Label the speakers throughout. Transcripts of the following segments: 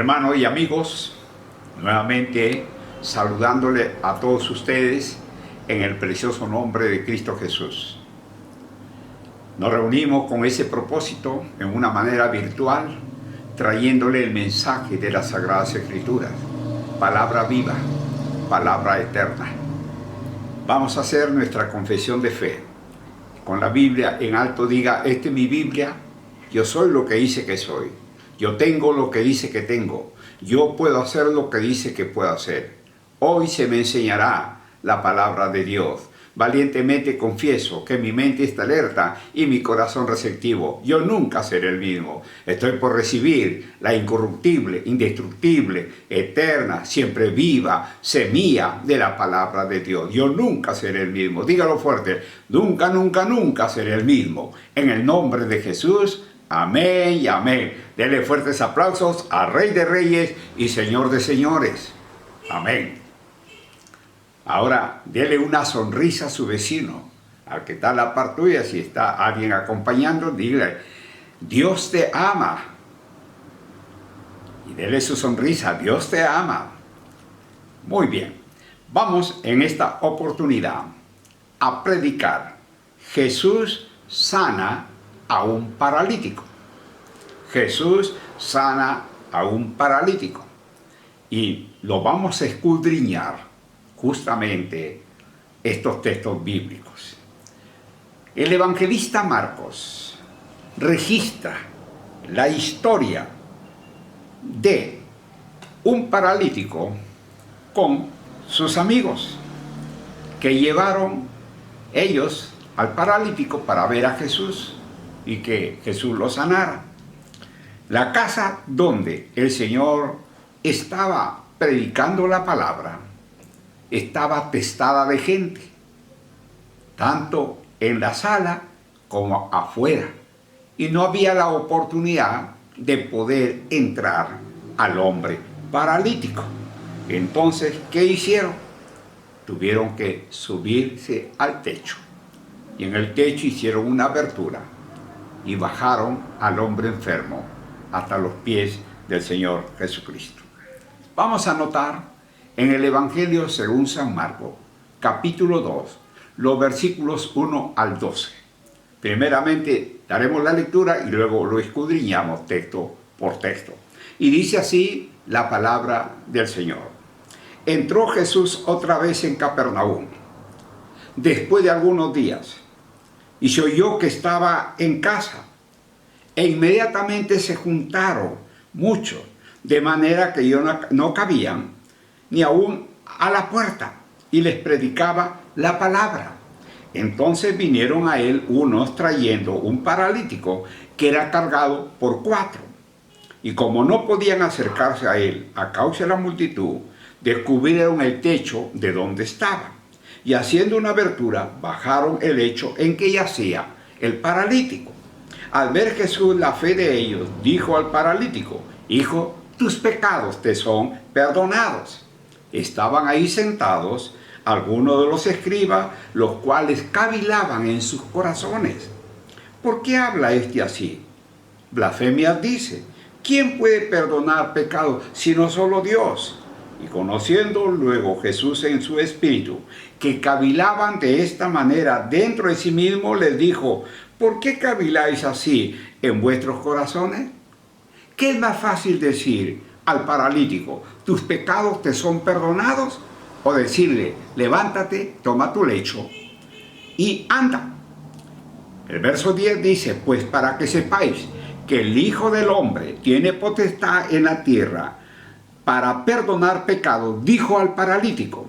Speaker 1: Hermanos y amigos, nuevamente saludándole a todos ustedes en el precioso nombre de Cristo Jesús. Nos reunimos con ese propósito en una manera virtual, trayéndole el mensaje de las Sagradas Escrituras, palabra viva, palabra eterna. Vamos a hacer nuestra confesión de fe. Con la Biblia en alto diga, esta es mi Biblia, yo soy lo que dice que soy. Yo tengo lo que dice que tengo. Yo puedo hacer lo que dice que puedo hacer. Hoy se me enseñará la palabra de Dios. Valientemente confieso que mi mente está alerta y mi corazón receptivo. Yo nunca seré el mismo. Estoy por recibir la incorruptible, indestructible, eterna, siempre viva semilla de la palabra de Dios. Yo nunca seré el mismo. Dígalo fuerte. Nunca, nunca, nunca seré el mismo. En el nombre de Jesús. Amén y amén. Denle fuertes aplausos al Rey de Reyes y Señor de Señores. Amén. Ahora, dele una sonrisa a su vecino, al que está a la par tuya. Si está alguien acompañando, dile, Dios te ama. Y dele su sonrisa, Dios te ama. Muy bien. Vamos en esta oportunidad a predicar. Jesús sana a un paralítico. Jesús sana a un paralítico. Y lo vamos a escudriñar justamente estos textos bíblicos. El evangelista Marcos registra la historia de un paralítico con sus amigos que llevaron ellos al paralítico para ver a Jesús y que Jesús lo sanara. La casa donde el Señor estaba predicando la palabra estaba atestada de gente, tanto en la sala como afuera, y no había la oportunidad de poder entrar al hombre paralítico. Entonces, ¿qué hicieron? Tuvieron que subirse al techo, y en el techo hicieron una abertura y bajaron al hombre enfermo hasta los pies del Señor Jesucristo. Vamos a notar en el Evangelio según San Marcos, capítulo 2, los versículos 1 al 12. Primeramente daremos la lectura y luego lo escudriñamos texto por texto. Y dice así la palabra del Señor. Entró Jesús otra vez en Capernaum, después de algunos días, y se oyó que estaba en casa, e inmediatamente se juntaron muchos, de manera que ellos no cabían ni aún a la puerta, y les predicaba la palabra. Entonces vinieron a él unos trayendo un paralítico que era cargado por 4, y como no podían acercarse a él a causa de la multitud, descubrieron el techo de donde estaba, y haciendo una abertura bajaron el lecho en que yacía el paralítico. Al ver Jesús la fe de ellos, dijo al paralítico, hijo, tus pecados te son perdonados. Estaban ahí sentados algunos de los escribas, los cuales cavilaban en sus corazones. ¿Por qué habla este así? Blasfemias dice. ¿Quién puede perdonar pecados sino solo Dios? Y conociendo luego Jesús en su espíritu, que cavilaban de esta manera dentro de sí mismo, les dijo, ¿por qué caviláis así en vuestros corazones? ¿Qué es más fácil decir al paralítico, tus pecados te son perdonados? O decirle, levántate, toma tu lecho y anda. El verso 10 dice, pues para que sepáis que el Hijo del Hombre tiene potestad en la tierra para perdonar pecados, dijo al paralítico,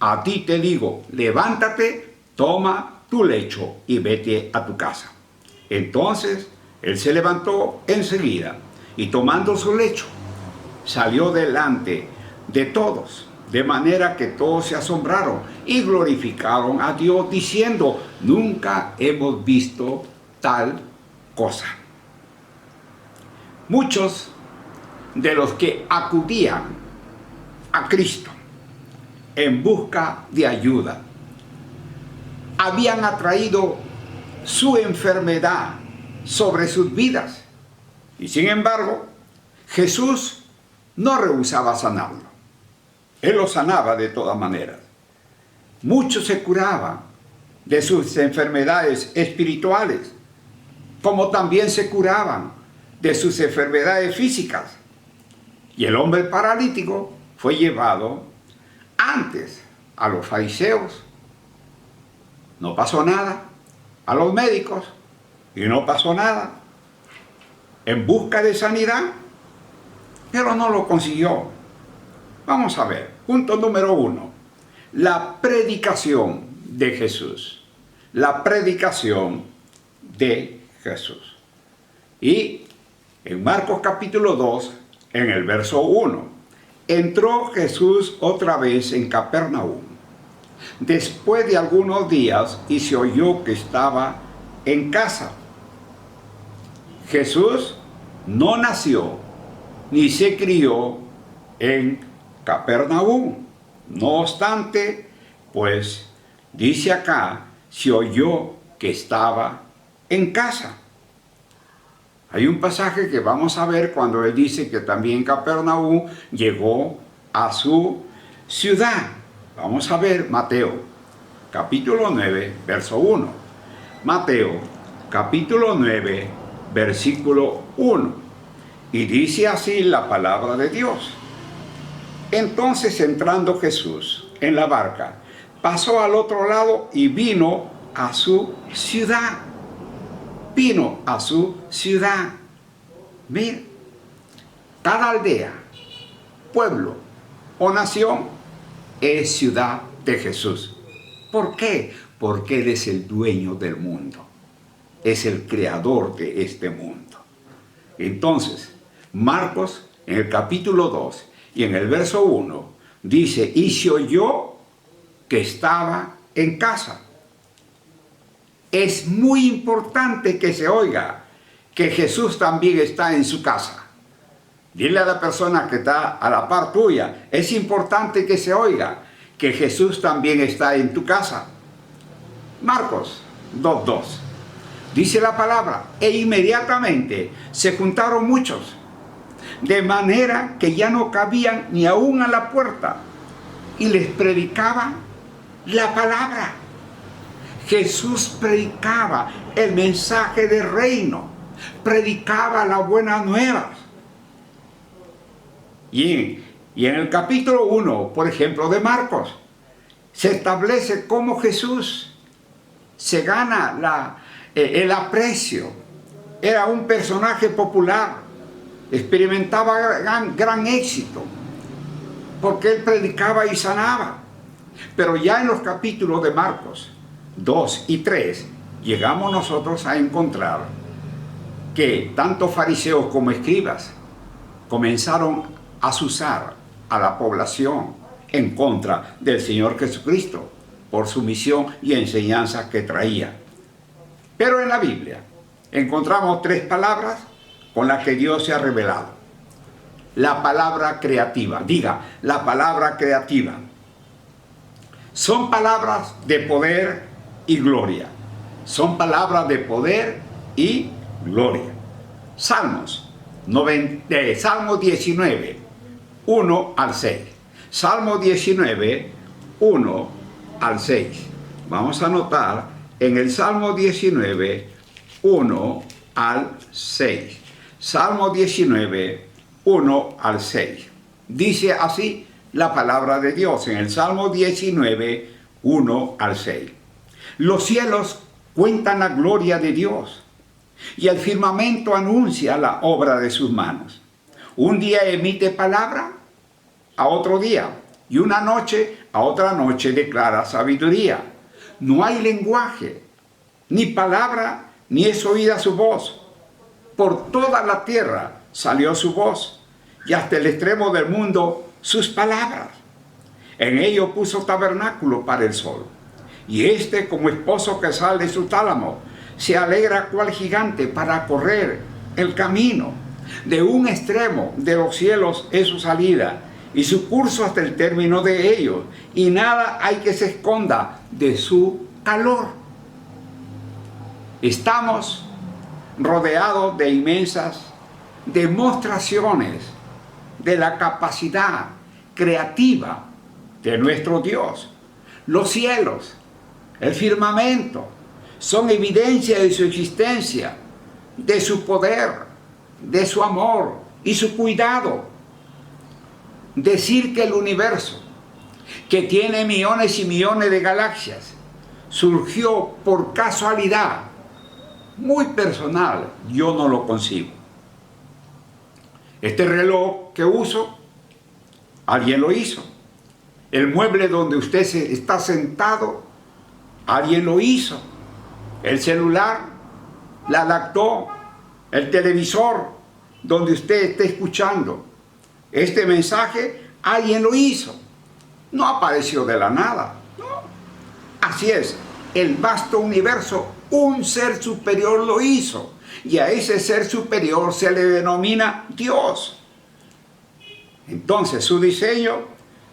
Speaker 1: a ti te digo, levántate, toma tu lecho y vete a tu casa. Entonces él se levantó enseguida y tomando su lecho, salió delante de todos, de manera que todos se asombraron y glorificaron a Dios, diciendo: nunca hemos visto tal cosa. Muchos de los que acudían a Cristo en busca de ayuda habían atraído su enfermedad sobre sus vidas, y sin embargo Jesús no rehusaba sanarlo. Él lo sanaba de todas maneras. Muchos se curaban de sus enfermedades espirituales, como también se curaban de sus enfermedades físicas. Y el hombre paralítico fue llevado antes a los fariseos. No pasó nada. A los médicos, y no pasó nada. En busca de sanidad, pero no lo consiguió. Vamos a ver, punto número 1, la predicación de Jesús. La predicación de Jesús. Y en Marcos capítulo 2, en el verso 1, entró Jesús otra vez en Capernaum, después de algunos días, y se oyó que estaba en casa. Jesús no nació ni se crió en Capernaum. No obstante, pues dice acá, se oyó que estaba en casa. Hay un pasaje que vamos a ver cuando él dice que también Capernaum llegó a su ciudad. Vamos a ver Mateo, capítulo 9, verso 1. Mateo, capítulo 9, versículo 1. Y dice así la palabra de Dios. Entonces, entrando Jesús en la barca, pasó al otro lado y vino a su ciudad. Vino a su ciudad. Mira, cada aldea, pueblo o nación es ciudad de Jesús. ¿Por qué? Porque Él es el dueño del mundo. Es el creador de este mundo. Entonces, Marcos, en el capítulo 2 y en el verso 1, dice: y se oyó que estaba en casa. Es muy importante que se oiga que Jesús también está en su casa. Dile a la persona que está a la par tuya: es importante que se oiga que Jesús también está en tu casa. Marcos 2:2. Dice la palabra: e inmediatamente se juntaron muchos, de manera que ya no cabían ni aún a la puerta, y les predicaba la palabra. Jesús predicaba el mensaje del reino, predicaba la buena nueva. Y en el capítulo 1, por ejemplo, de Marcos, se establece cómo Jesús se gana el aprecio. Era un personaje popular, experimentaba gran éxito, porque él predicaba y sanaba. Pero ya en los capítulos de Marcos 2 y 3, llegamos nosotros a encontrar que tanto fariseos como escribas comenzaron a azuzar a la población en contra del Señor Jesucristo por su misión y enseñanza que traía. Pero en la Biblia encontramos 3 palabras con las que Dios se ha revelado. La palabra creativa, diga, la palabra creativa. Son palabras de poder y gloria. Son palabras de poder y gloria. Salmo 19, 1 al 6. Salmo 19, 1 al 6. Vamos a anotar en el Salmo 19, 1 al 6. Salmo 19, 1 al 6. Dice así la palabra de Dios en el Salmo 19, 1 al 6. Los cielos cuentan la gloria de Dios, y el firmamento anuncia la obra de sus manos. Un día emite palabra a otro día, y una noche a otra noche declara sabiduría. No hay lenguaje, ni palabra, ni es oída su voz. por toda la tierra salió su voz, y hasta el extremo del mundo sus palabras. En ello puso tabernáculo para el sol, y éste, como esposo que sale de su tálamo, se alegra cual gigante para correr el camino. De un extremo de los cielos es su salida, y su curso hasta el término de ellos, y nada hay que se esconda de su calor. Estamos rodeados de inmensas demostraciones de la capacidad creativa de nuestro Dios. Los cielos, el firmamento, son evidencia de su existencia, de su poder, de su amor y su cuidado. Decir que el universo, que tiene millones y millones de galaxias, surgió por casualidad, muy personal, yo no lo concibo. Este reloj que uso, alguien lo hizo. El mueble donde usted está sentado, alguien lo hizo. El celular, la laptop, el televisor donde usted esté escuchando este mensaje, alguien lo hizo. No apareció de la nada. No. Así es, el vasto universo, un ser superior lo hizo. Y a ese ser superior se le denomina Dios. Entonces su diseño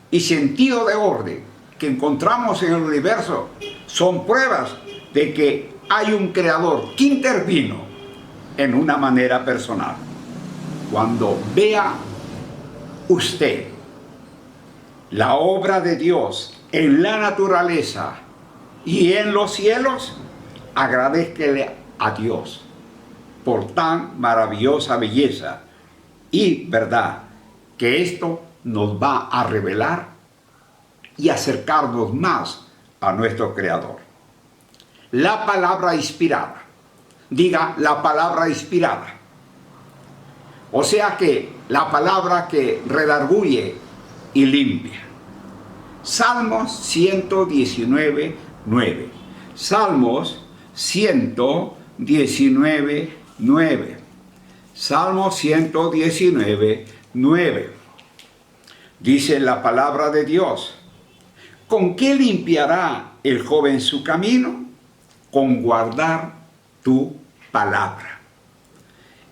Speaker 1: y sentido de orden que encontramos en el universo son pruebas de que hay un creador que intervino en una manera personal. Cuando vea usted la obra de Dios en la naturaleza y en los cielos, agradézcale a Dios por tan maravillosa belleza y verdad, que esto nos va a revelar y acercarnos más a nuestro Creador. La palabra inspirada, diga la palabra inspirada, o sea que la palabra que redarguye y limpia. Salmos 119, 9. Salmos 119, 9. Salmo 119, 9. Dice la palabra de Dios: ¿con qué limpiará el joven su camino? Con guardar tu palabra.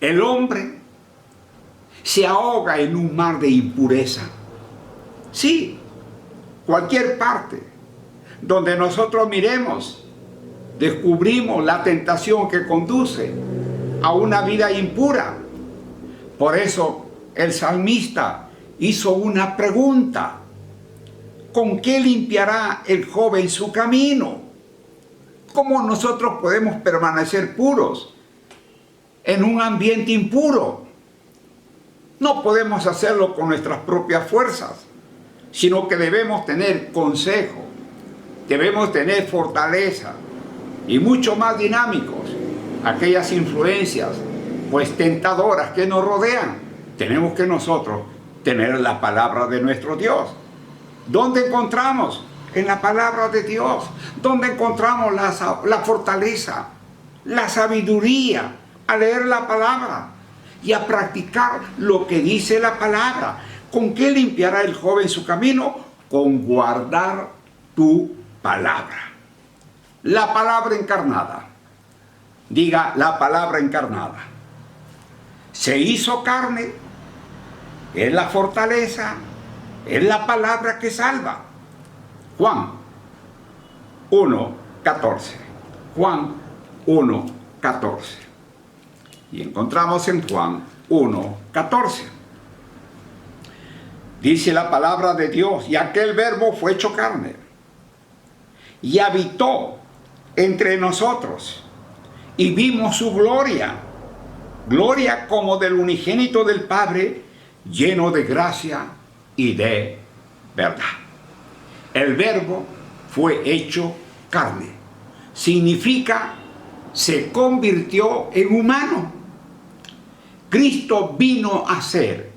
Speaker 1: El hombre se ahoga en un mar de impureza. Sí, cualquier parte donde nosotros miremos, descubrimos la tentación que conduce a una vida impura. Por eso el salmista hizo una pregunta: ¿con qué limpiará el joven su camino? ¿Cómo nosotros podemos permanecer puros en un ambiente impuro? No podemos hacerlo con nuestras propias fuerzas, sino que debemos tener consejo, debemos tener fortaleza y mucho más dinámicos aquellas influencias pues tentadoras que nos rodean. Tenemos que nosotros tener la palabra de nuestro Dios. ¿Dónde encontramos? En la palabra de Dios. ¿Dónde encontramos la fortaleza, la sabiduría? A leer la palabra y a practicar lo que dice la palabra. ¿Con qué limpiará el joven su camino? Con guardar tu palabra. La palabra encarnada. Diga la palabra encarnada. Se hizo carne, es la fortaleza, es la palabra que salva. Juan 1:14. Juan 1:14. Y encontramos en Juan 1:14. Dice la palabra de Dios: y aquel verbo fue hecho carne y habitó entre nosotros, y vimos su gloria, gloria como del unigénito del Padre, lleno de gracia y de verdad. El verbo fue hecho carne. Significa se convirtió en humano. Cristo vino a ser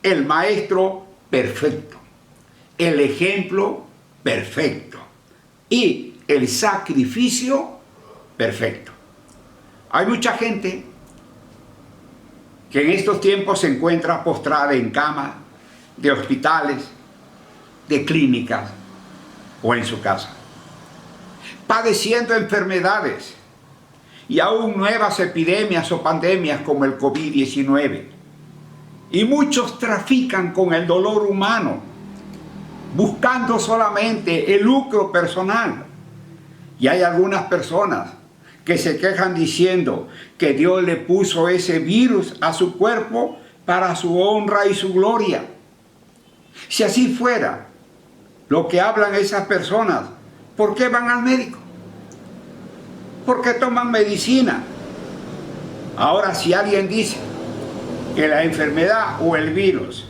Speaker 1: el maestro perfecto, el ejemplo perfecto y el sacrificio perfecto. Hay mucha gente que en estos tiempos se encuentra postrada en camas de hospitales, de clínicas o en su casa, padeciendo enfermedades y aún nuevas epidemias o pandemias como el COVID-19. Y muchos trafican con el dolor humano, buscando solamente el lucro personal. Y hay algunas personas que se quejan diciendo que Dios le puso ese virus a su cuerpo para su honra y su gloria. Si así fuera lo que hablan esas personas, ¿por qué van al médico? ¿Por qué toman medicina? Ahora, si alguien dice que la enfermedad o el virus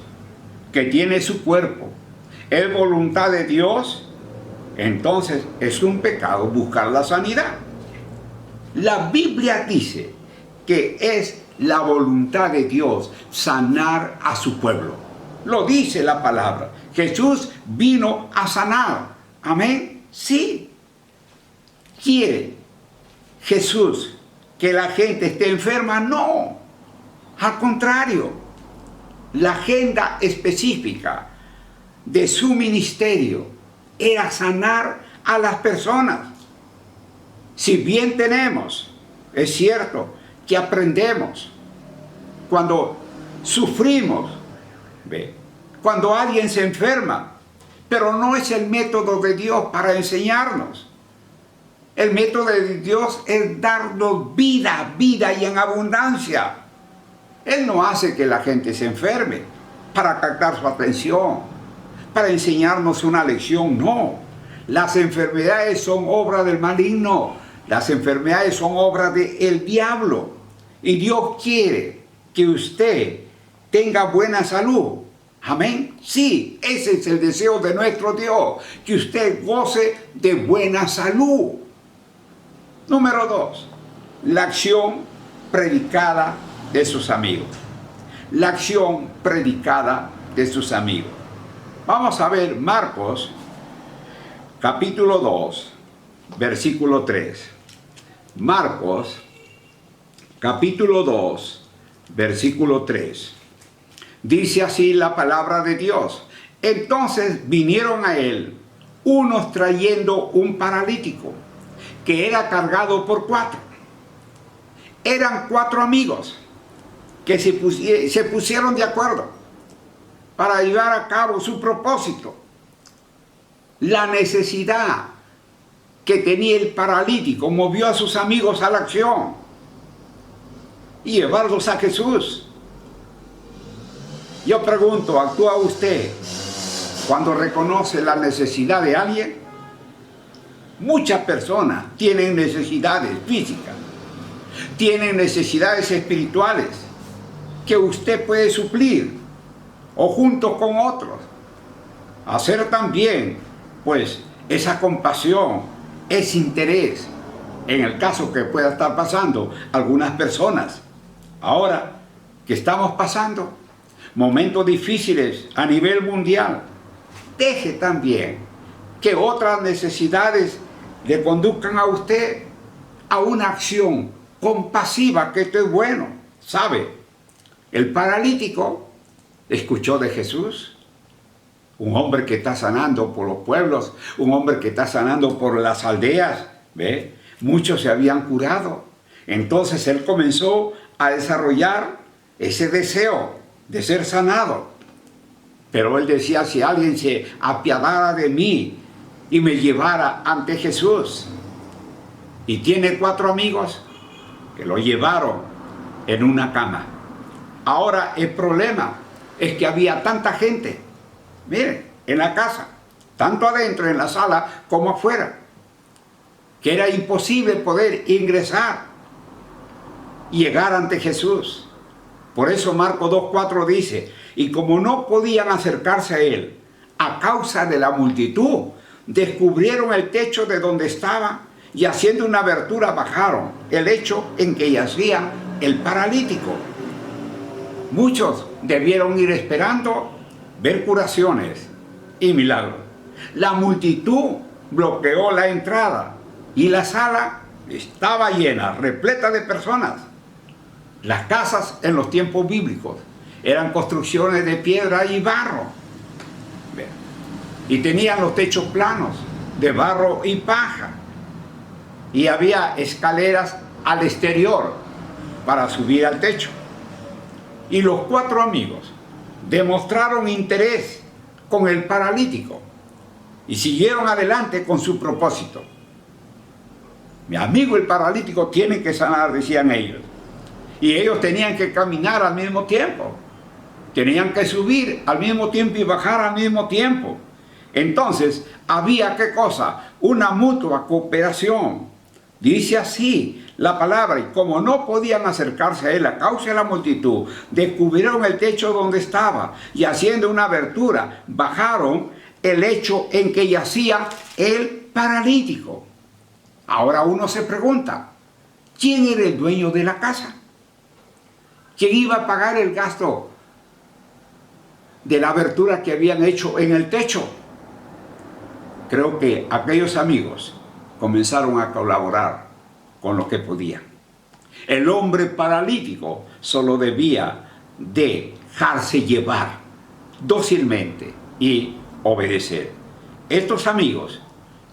Speaker 1: que tiene su cuerpo es voluntad de Dios, entonces es un pecado buscar la sanidad. La Biblia dice que es la voluntad de Dios sanar a su pueblo. Lo dice la palabra. Jesús vino a sanar. Amén. Sí. ¿Quiere Jesús que la gente esté enferma? No. Al contrario, la agenda específica de su ministerio era sanar a las personas. Si bien tenemos, es cierto, que aprendemos cuando sufrimos, ¿ve? Cuando alguien se enferma, pero no es el método de Dios para enseñarnos. El método de Dios es darnos vida, vida y en abundancia. Él no hace que la gente se enferme para captar su atención, para enseñarnos una lección, no. Las enfermedades son obra del maligno, las enfermedades son obra del diablo. Y Dios quiere que usted tenga buena salud. Amén. Sí, ese es el deseo de nuestro Dios, que usted goce de buena salud. Número 2, la acción predicada de sus amigos. La acción predicada de sus amigos. Vamos a ver Marcos, capítulo 2, versículo 3. Marcos, capítulo 2, versículo 3. Dice así la palabra de Dios. Entonces vinieron a él unos trayendo un paralítico que era cargado por 4. Eran 4 amigos que se pusieron de acuerdo para llevar a cabo su propósito. La necesidad que tenía el paralítico movió a sus amigos a la acción y llevarlos a Jesús. Yo pregunto, ¿actúa usted cuando reconoce la necesidad de alguien? Muchas personas tienen necesidades físicas, tienen necesidades espirituales que usted puede suplir o junto con otros hacer también, pues, esa compasión, ese interés en el caso que pueda estar pasando algunas personas. Ahora que estamos pasando momentos difíciles a nivel mundial, deje también que otras necesidades le conduzcan a usted a una acción compasiva, que esto es bueno. ¿Sabe? El paralítico escuchó de Jesús, un hombre que está sanando por los pueblos, un hombre que está sanando por las aldeas, ¿ve? Muchos se habían curado. Entonces él comenzó a desarrollar ese deseo de ser sanado. Pero él decía, si alguien se apiadara de mí y me llevara ante Jesús. Y tiene 4 amigos que lo llevaron en una cama. Ahora el problema es que había tanta gente, miren, en la casa, tanto adentro en la sala como afuera, que era imposible poder ingresar y llegar ante Jesús. Por eso Marcos 2:4 dice, y como no podían acercarse a él a causa de la multitud, descubrieron el techo de donde estaba y haciendo una abertura bajaron el lecho en que yacía el paralítico. Muchos debieron ir esperando ver curaciones y milagros. La multitud bloqueó la entrada y la sala estaba llena, repleta de personas. Las casas en los tiempos bíblicos eran construcciones de piedra y barro. Y tenían los techos planos de barro y paja. Y había escaleras al exterior para subir al techo. Y los 4 amigos demostraron interés con el paralítico y siguieron adelante con su propósito. Mi amigo el paralítico tiene que sanar, decían ellos. Y ellos tenían que caminar al mismo tiempo. Tenían que subir al mismo tiempo y bajar al mismo tiempo. Entonces, había, ¿qué cosa? Una mutua cooperación. Dice así la palabra, y como no podían acercarse a él a causa de la multitud, descubrieron el techo donde estaba, y haciendo una abertura, bajaron el lecho en que yacía el paralítico. Ahora uno se pregunta, ¿quién era el dueño de la casa? ¿Quién iba a pagar el gasto de la abertura que habían hecho en el techo? Creo que aquellos amigos comenzaron a colaborar con lo que podían. El hombre paralítico solo debía dejarse llevar dócilmente y obedecer. Estos amigos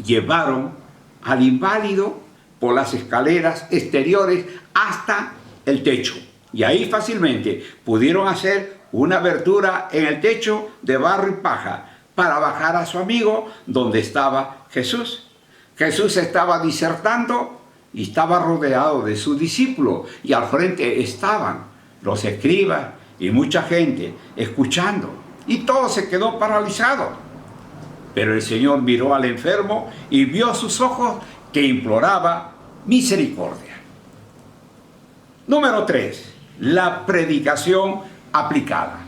Speaker 1: llevaron al inválido por las escaleras exteriores hasta el techo. Y ahí fácilmente pudieron hacer una abertura en el techo de barro y paja para bajar a su amigo donde estaba Jesús. Jesús estaba disertando y estaba rodeado de sus discípulos, y al frente estaban los escribas y mucha gente escuchando, y todo se quedó paralizado. Pero el Señor miró al enfermo y vio sus ojos que imploraba misericordia. Número 3. La predicación aplicada.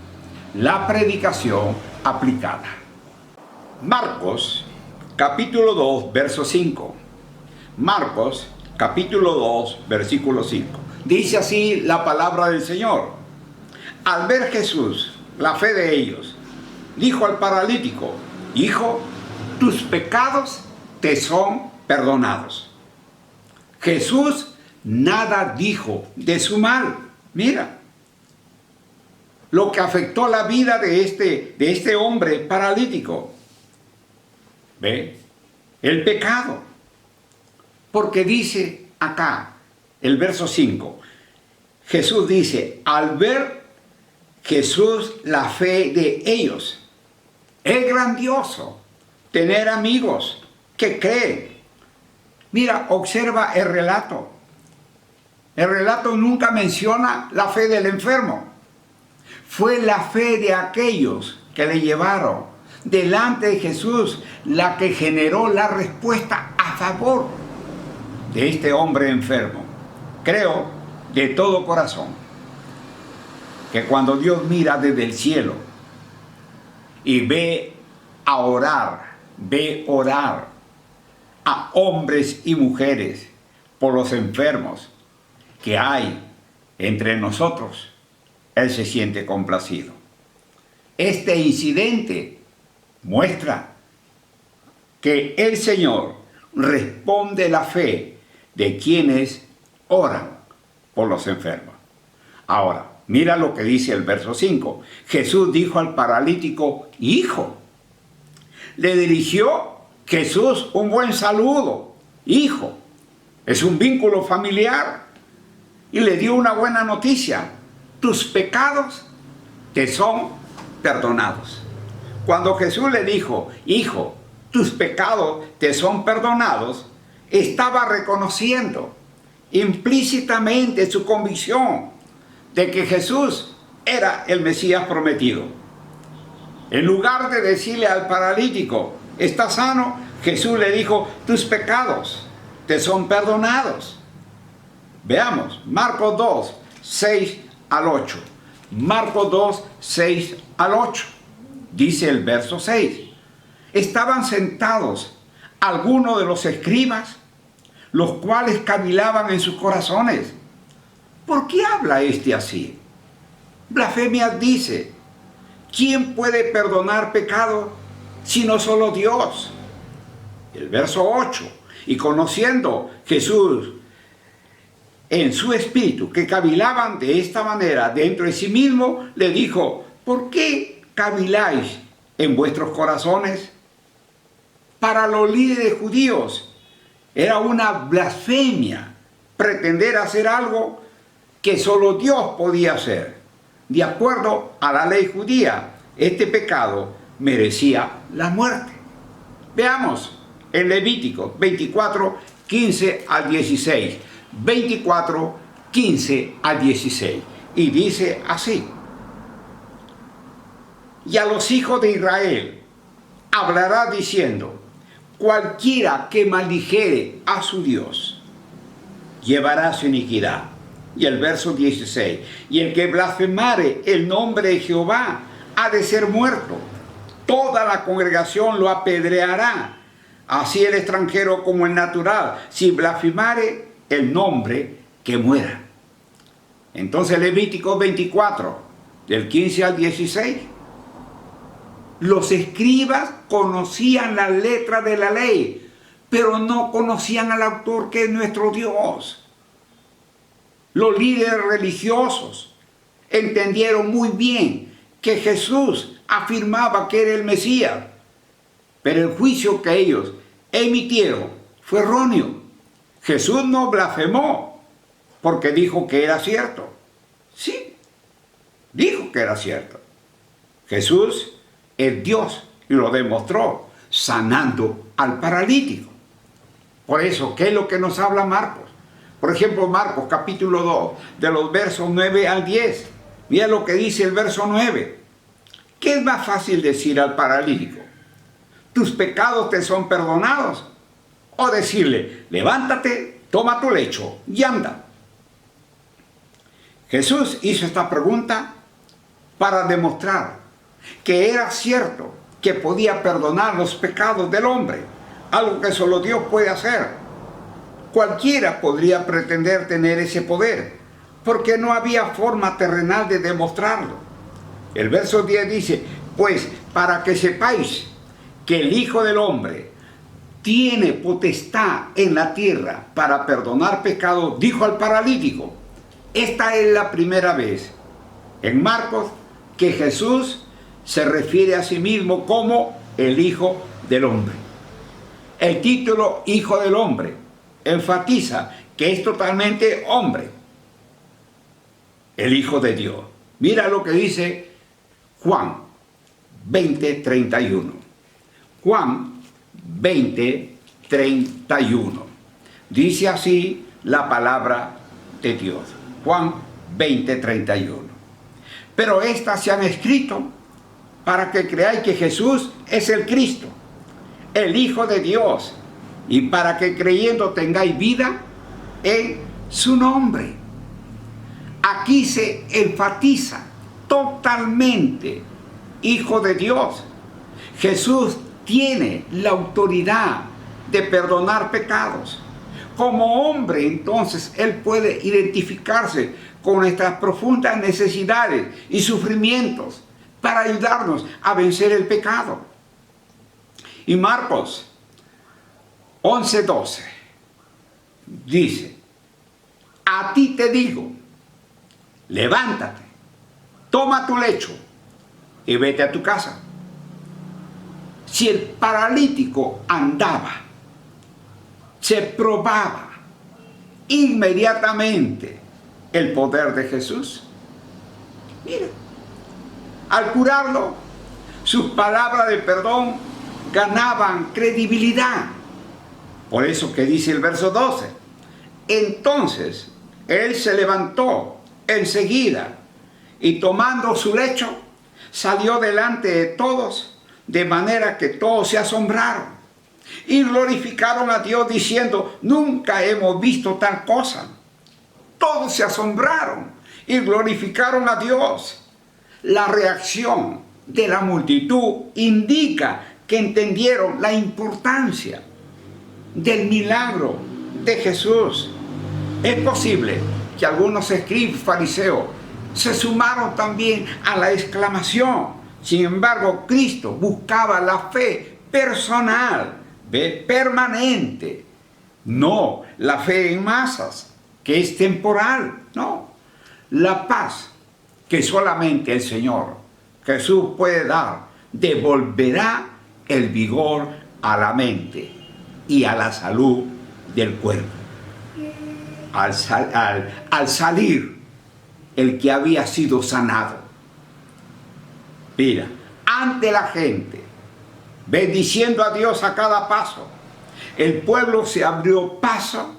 Speaker 1: La predicación aplicada. Marcos, capítulo 2, verso 5. Marcos, capítulo 2, versículo 5. Dice así la palabra del Señor. Al ver Jesús la fe de ellos, dijo al paralítico: Hijo, tus pecados te son perdonados. Jesús nada dijo de su mal. Mira, lo que afectó la vida de este hombre paralítico. ¿Ve? El pecado. Porque dice acá, el verso 5, Jesús dice, al ver Jesús la fe de ellos. Es grandioso tener amigos que creen. Mira, observa el relato. El relato nunca menciona la fe del enfermo. Fue la fe de aquellos que le llevaron delante de Jesús la que generó la respuesta a favor de este hombre enfermo. Creo de todo corazón que cuando Dios mira desde el cielo y ve orar a hombres y mujeres por los enfermos que hay entre nosotros, Él se siente complacido. Este incidente muestra que el Señor responde la fe de quienes oran por los enfermos. Ahora, mira lo que dice el verso 5. Jesús dijo al paralítico: Hijo. Le dirigió Jesús un buen saludo. Hijo. Es un vínculo familiar. Y le dio una buena noticia. Tus pecados te son perdonados. Cuando Jesús le dijo: Hijo, tus pecados te son perdonados, estaba reconociendo implícitamente su convicción de que Jesús era el Mesías prometido. En lugar de decirle al paralítico: ¿estás sano?, Jesús le dijo: tus pecados te son perdonados. Veamos, Marcos 2, 6 al 8. Marcos 2, 6 al 8. Dice el verso 6. Estaban sentados algunos de los escribas, los cuales cavilaban en sus corazones: ¿por qué habla este así? Blasfemias dice. ¿Quién puede perdonar pecado sino solo Dios? El verso 8. Y conociendo Jesús en su espíritu, que cavilaban de esta manera dentro de sí mismo, le dijo: ¿por qué caviláis en vuestros corazones? Para los líderes judíos era una blasfemia pretender hacer algo que solo Dios podía hacer. De acuerdo a la ley judía, este pecado merecía la muerte. Veamos en Levítico 24, 15 al 16. 24, 15 al 16. Y dice así: y a los hijos de Israel hablará diciendo: cualquiera que maldijere a su Dios llevará su iniquidad. Y el verso 16: y el que blasfemare el nombre de Jehová ha de ser muerto. Toda la congregación lo apedreará, así el extranjero como el natural, si blasfemare el nombre, que muera. Entonces Levítico 24, del 15 al 16. Los escribas conocían la letra de la ley, pero no conocían al autor, que es nuestro Dios. Los líderes religiosos entendieron muy bien que Jesús afirmaba que era el Mesías, pero el juicio que ellos emitieron fue erróneo. Jesús no blasfemó porque dijo que era cierto. Sí, dijo que era cierto. Jesús es Dios y lo demostró sanando al paralítico. Por eso, ¿qué es lo que nos habla Marcos? Por ejemplo, Marcos capítulo 2, de los versos 9 al 10. Mira lo que dice el verso 9. ¿Qué es más fácil decir al paralítico? ¿Tus pecados te son perdonados? O decirle: levántate, toma tu lecho y anda. Jesús hizo esta pregunta para demostrar que era cierto que podía perdonar los pecados del hombre, algo que solo Dios puede hacer. Cualquiera podría pretender tener ese poder, porque no había forma terrenal de demostrarlo. El verso 10 dice: pues para que sepáis que el Hijo del Hombre tiene potestad en la tierra para perdonar pecados, dijo al paralítico. Esta es la primera vez en Marcos que Jesús se refiere a sí mismo como el Hijo del Hombre. El título Hijo del Hombre enfatiza que es totalmente hombre, el Hijo de Dios. Mira lo que dice Juan 20:31. Juan 20:31. Dice así la palabra de Dios. Juan 20:31. Pero estas se han escrito para que creáis que Jesús es el Cristo, el Hijo de Dios, y para que creyendo tengáis vida en su nombre. Aquí se enfatiza totalmente Hijo de Dios. Jesús tiene la autoridad de perdonar pecados. Como hombre, entonces, Él puede identificarse con nuestras profundas necesidades y sufrimientos para ayudarnos a vencer el pecado. Y Marcos 11:12 dice: a ti te digo, levántate, toma tu lecho y vete a tu casa. Si el paralítico andaba, se probaba inmediatamente el poder de Jesús. Mira, al curarlo, sus palabras de perdón ganaban credibilidad. Por eso que dice el verso 12: entonces él se levantó enseguida y tomando su lecho salió delante de todos, de manera que todos se asombraron y glorificaron a Dios diciendo: nunca hemos visto tal cosa. Todos se asombraron y glorificaron a Dios. La reacción de la multitud indica que entendieron la importancia del milagro de Jesús. Es posible que algunos escribas fariseos se sumaron también a la exclamación. Sin embargo, Cristo buscaba la fe personal, permanente, no la fe en masas que es temporal. No. La paz que solamente el Señor Jesús puede dar devolverá el vigor a la mente y a la salud del cuerpo. Al salir el que había sido sanado. Mira, ante la gente, bendiciendo a Dios a cada paso, el pueblo se abrió paso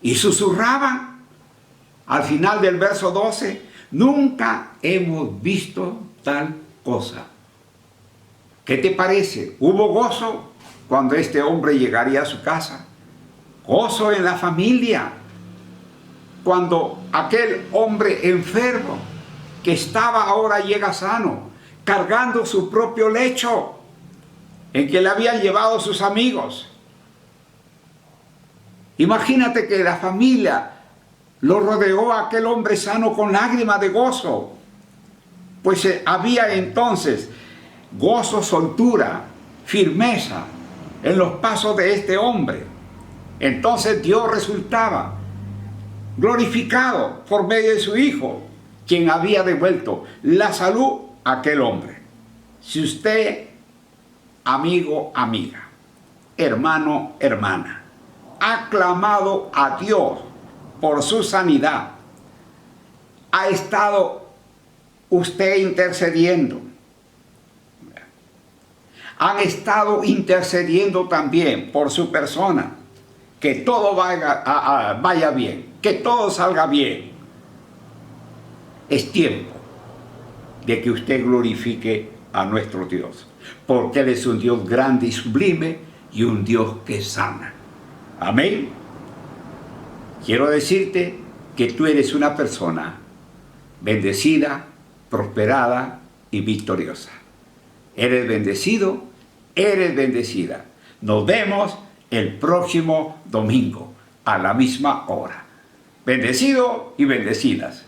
Speaker 1: y susurraban al final del verso 12, nunca hemos visto tal cosa. ¿Qué te parece? ¿Hubo gozo cuando este hombre llegaría a su casa? Gozo en la familia. Cuando aquel hombre enfermo que estaba ahora llega sano, cargando su propio lecho, en que le habían llevado sus amigos. Imagínate que la familia lo rodeó a aquel hombre sano con lágrimas de gozo. Pues había entonces gozo, soltura, firmeza en los pasos de este hombre. Entonces Dios resultaba glorificado por medio de su Hijo, quien había devuelto la salud a aquel hombre. Si usted, amigo, amiga, hermano, hermana, ha clamado a Dios por su sanidad, ha estado usted intercediendo, han estado intercediendo también por su persona, que todo vaya bien, que todo salga bien. Es tiempo de que usted glorifique a nuestro Dios, porque Él es un Dios grande y sublime y un Dios que sana. Amén. Quiero decirte que tú eres una persona bendecida, prosperada y victoriosa. Eres bendecido, eres bendecida. Nos vemos el próximo domingo a la misma hora. Bendecido y bendecidas.